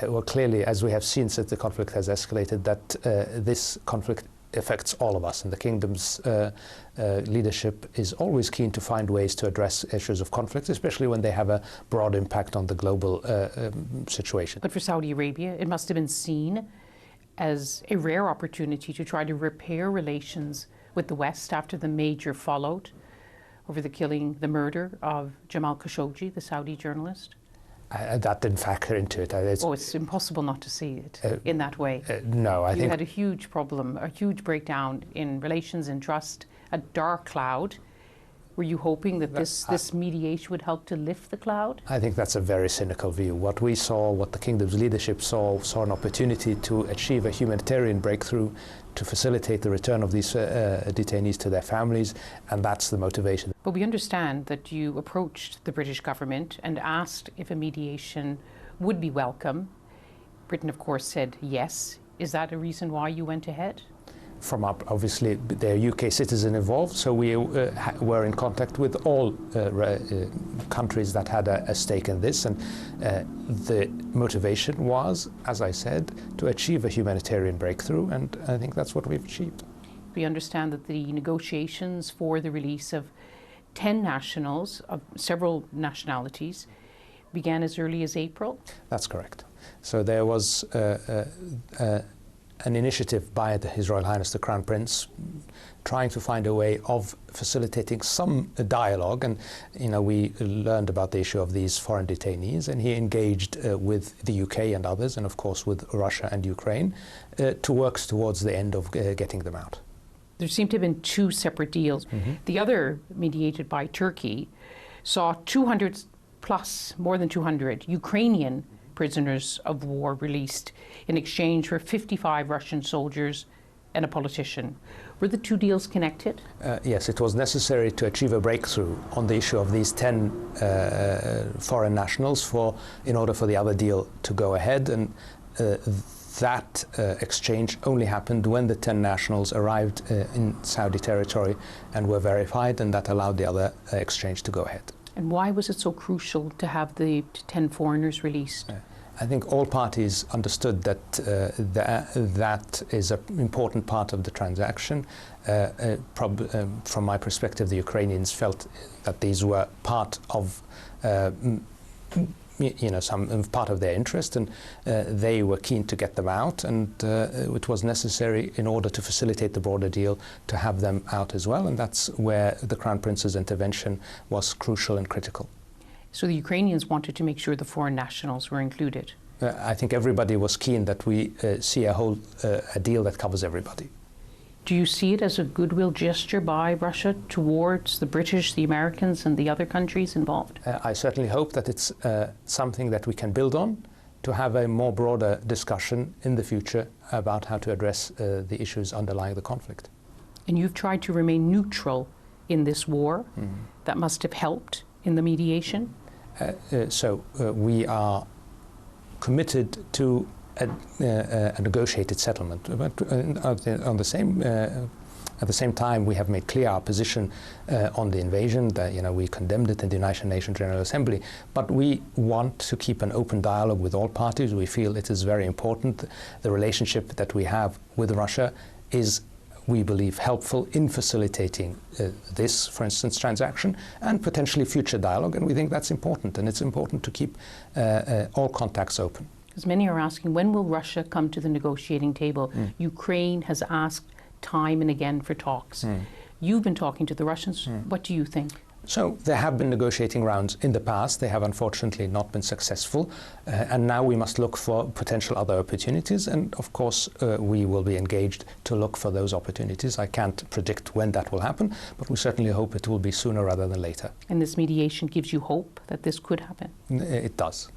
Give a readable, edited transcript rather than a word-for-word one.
Well, clearly, as we have seen since the conflict has escalated, that this conflict affects all of us, and the kingdom's leadership is always keen to find ways to address issues of conflict, especially when they have a broad impact on the global situation. But for Saudi Arabia, it must have been seen as a rare opportunity to try to repair relations with the West after the major fallout over the murder of Jamal Khashoggi, the Saudi journalist. That didn't factor into it. It's impossible not to see it in that way. No, I think... You had a huge problem, a huge breakdown in relations and trust, a dark cloud. Were you hoping that this mediation would help to lift the cloud? I think that's a very cynical view. What we saw, what the kingdom's leadership saw an opportunity to achieve a humanitarian breakthrough, to facilitate the return of these detainees to their families, and that's the motivation. But we understand that you approached the British government and asked if a mediation would be welcome. Britain, of course, said yes. Is that a reason why you went ahead? Obviously, there are UK citizens involved, so we were in contact with all countries that had a stake in this, and the motivation was, as I said, to achieve a humanitarian breakthrough, and I think that's what we've achieved. We understand that the negotiations for the release of 10 nationals of several nationalities began as early as April? That's correct. So there was an initiative by His Royal Highness the Crown Prince trying to find a way of facilitating some dialogue, and we learned about the issue of these foreign detainees, and he engaged with the UK and others, and of course with Russia and Ukraine, to work towards the end of getting them out. There seem to have been two separate deals. Mm-hmm. The other, mediated by Turkey, saw 200 plus, more than 200 Ukrainian prisoners of war released in exchange for 55 Russian soldiers and a politician. Were the two deals connected? Yes, it was necessary to achieve a breakthrough on the issue of these 10 foreign nationals in order for the other deal to go ahead, and that exchange only happened when the 10 nationals arrived in Saudi territory and were verified, and that allowed the other exchange to go ahead. And why was it so crucial to have the 10 foreigners released? I think all parties understood that that is an important part of the transaction. From my perspective, the Ukrainians felt that these were part of some part of their interest, and they were keen to get them out, and it was necessary in order to facilitate the broader deal to have them out as well, and that's where the Crown Prince's intervention was crucial and critical. So the Ukrainians wanted to make sure the foreign nationals were included? I think everybody was keen that we see a deal that covers everybody. Do you see it as a goodwill gesture by Russia towards the British, the Americans, and the other countries involved? I certainly hope that it's something that we can build on to have a more broader discussion in the future about how to address the issues underlying the conflict. And you've tried to remain neutral in this war. That must have helped in the mediation? We are committed to a negotiated settlement. But at the same time, we have made clear our position on the invasion. That we condemned it in the United Nations General Assembly. But we want to keep an open dialogue with all parties. We feel it is very important. The relationship that we have with Russia is, we believe, helpful in facilitating this, for instance, transaction, and potentially future dialogue. And we think that's important. And it's important to keep all contacts open. Because many are asking, when will Russia come to the negotiating table? Ukraine has asked time and again for talks. You've been talking to the Russians. What do you think? So there have been negotiating rounds in the past. They have unfortunately not been successful. And now we must look for potential other opportunities. And of course, we will be engaged to look for those opportunities. I can't predict when that will happen, but we certainly hope it will be sooner rather than later. And this mediation gives you hope that this could happen? It does.